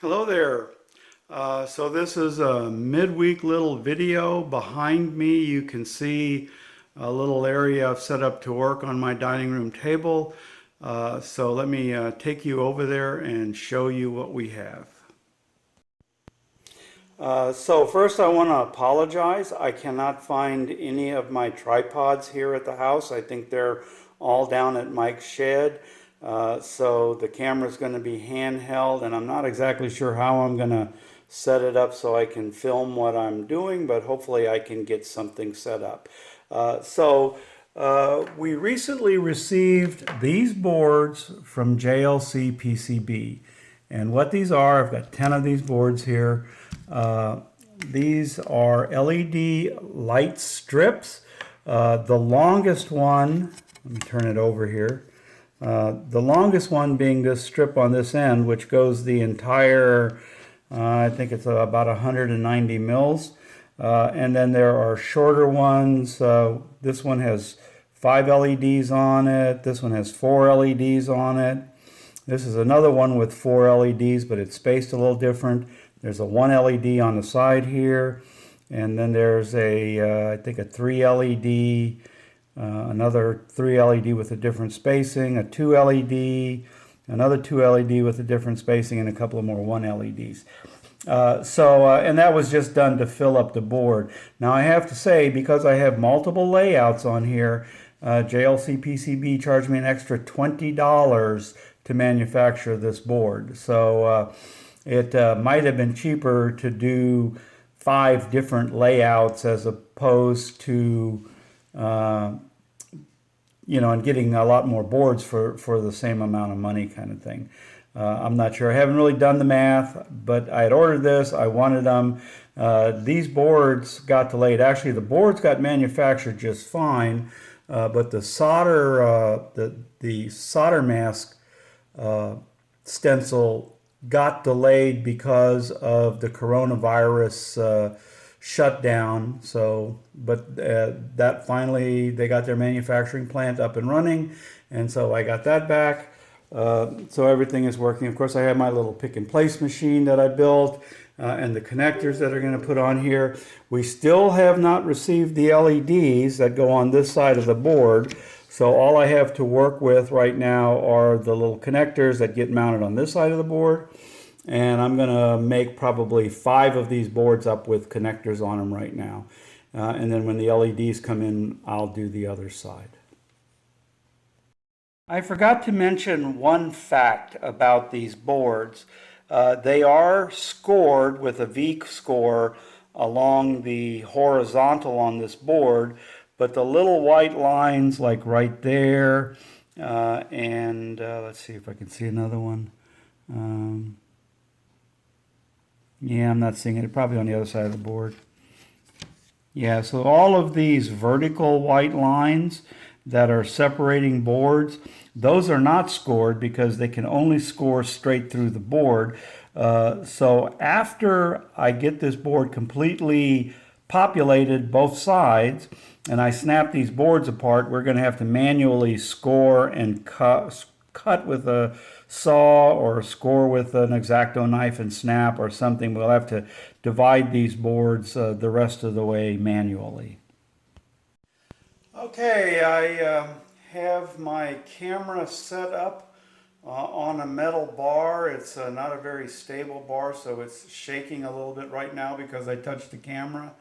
Hello there. So this is a midweek little video. Behind me you can see a little area I've set up to work on my dining room table. So let me take you over there and show you what we have. So first I want to apologize. I cannot find any of my tripods here at the house. I think they're all down at Mike's shed. So the camera is going to be handheld, and I'm not exactly sure how I'm going to set it up so I can film what I'm doing, but hopefully I can get something set up. We recently received these boards from JCLPCB. And what these are, I've got 10 of these boards here. These are LED light strips. The longest one, let me turn it over here. The longest one being this strip on this end, which goes the entire, I think it's about 190 mils. And then there are shorter ones. This one has 5 LEDs on it. This one has 4 LEDs on it. This is another one with 4 LEDs, but it's spaced a little different. There's a 1 LED on the side here. And then there's I think a 3 LED, another 3 LED with a different spacing, a 2 LED, another 2 LED with a different spacing, and a couple of more 1 LEDs. And that was just done to fill up the board. Now I have to say, because I have multiple layouts on here, JCLPCB charged me an extra $20 to manufacture this board. So it might have been cheaper to do 5 different layouts as opposed to and getting a lot more boards for the same amount of money, kind of thing. I'm not sure. I haven't really done the math, but I had ordered this. I wanted them. These boards got delayed. Actually, the boards got manufactured just fine, but the solder, the solder mask stencil got delayed because of the coronavirus shutdown. But that finally, they got their manufacturing plant up and running, and so I got that back. So everything is working. Of course, I have my little pick and place machine that I built, and the connectors that are going to put on here. We still have not received the LEDs that go on this side of the board. So all I have to work with right now are the little connectors that get mounted on this side of the board. And I'm going to make probably 5 of these boards up with connectors on them right now. And then when the LEDs come in, I'll do the other side. I forgot to mention one fact about these boards. They are scored with a V score along the horizontal on this board, but the little white lines, like right there, let's see if I can see another one. Yeah, I'm not seeing it. Probably on the other side of the board. Yeah, so all of these vertical white lines that are separating boards, those are not scored because they can only score straight through the board. So after I get this board completely populated both sides and I snap these boards apart, we're going to have to manually score and cut with a saw or score with an X-Acto knife and snap or something. We'll have to divide these boards the rest of the way manually. Okay, I have my camera set up on a metal bar. It's not a very stable bar, so it's shaking a little bit right now because I touched the camera.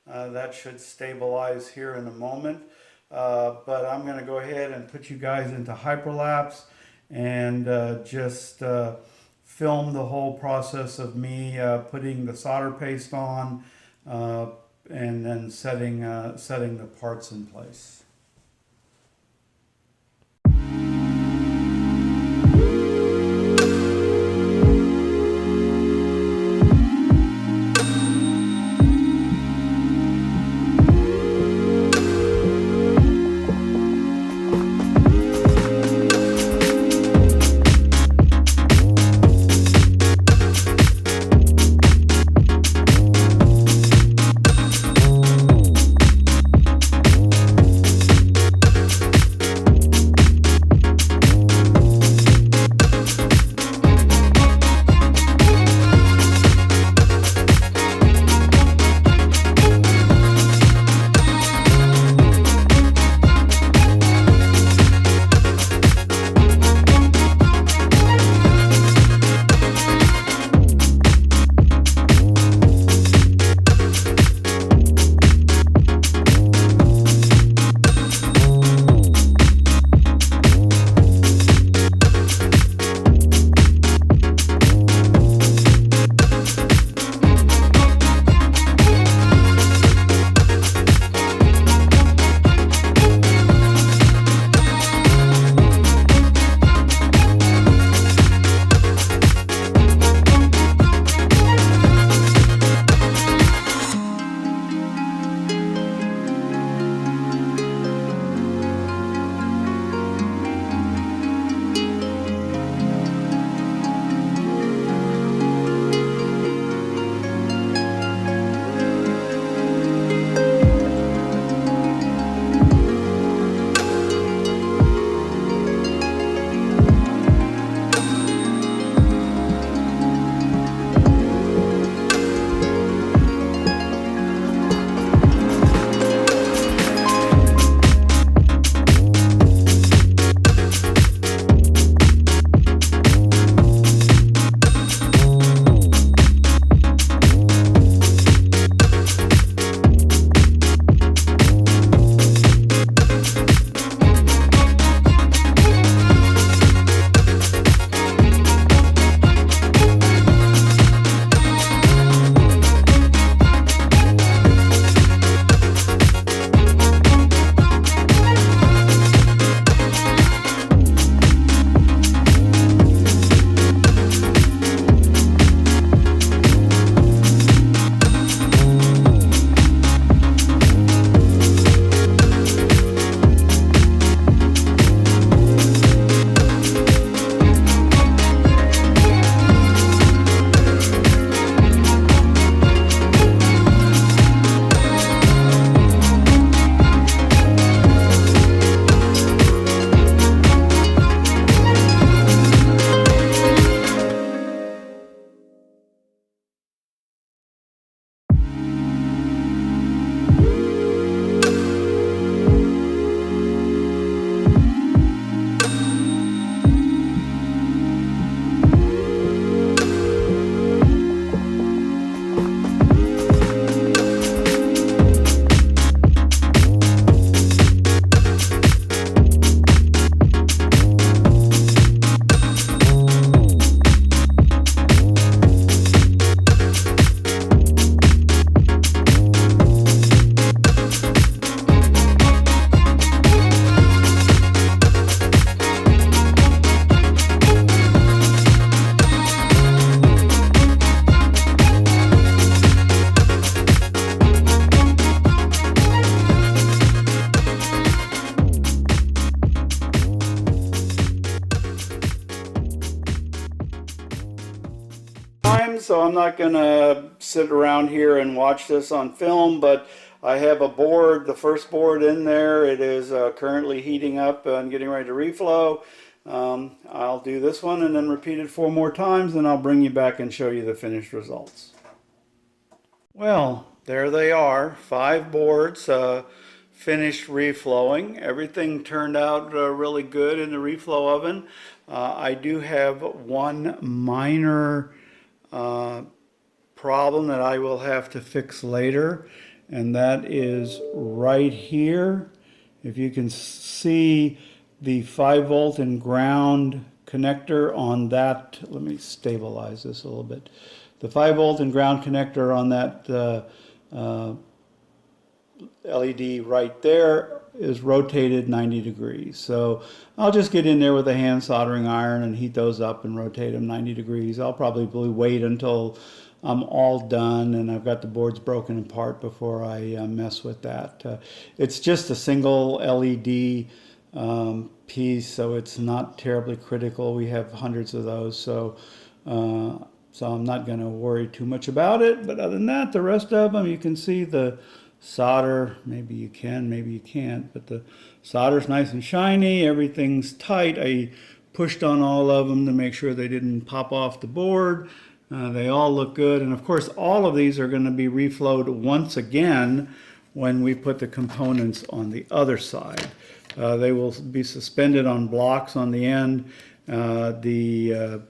That should stabilize here in a moment. But I'm going to go ahead and put you guys into hyperlapse and just film the whole process of me putting the solder paste on and then setting the parts in place. time, so I'm not going to sit around here and watch this on film, but I have a board, the first board in there. It is currently heating up and getting ready to reflow. I'll do this one and then repeat it 4 more times, and I'll bring you back and show you the finished results. Well, there they are, 5 boards finished reflowing. Everything turned out really good in the reflow oven. I do have one minor problem that I will have to fix later, and that is right here. If you can see the 5-volt and ground connector on that, let me stabilize this a little bit. The 5-volt and ground connector on that LED right there is rotated 90 degrees. So I'll just get in there with a hand soldering iron and heat those up and rotate them 90 degrees. I'll probably wait until I'm all done and I've got the boards broken apart before I mess with that. It's just a single LED piece, so it's not terribly critical. We have hundreds of those, so I'm not going to worry too much about it. But other than that, the rest of them, you can see the solder. Maybe you can, maybe you can't, but the solder's nice and shiny. Everything's tight. I pushed on all of them to make sure they didn't pop off the board. They all look good, and of course all of these are going to be reflowed once again when we put the components on the other side. They will be suspended on blocks on the end. The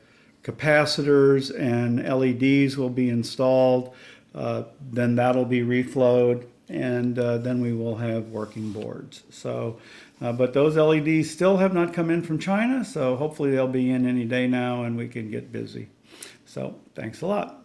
capacitors and LEDs will be installed. Then that'll be reflowed, and then we will have working boards. So, but those LEDs still have not come in from China, so hopefully they'll be in any day now and we can get busy. So thanks a lot.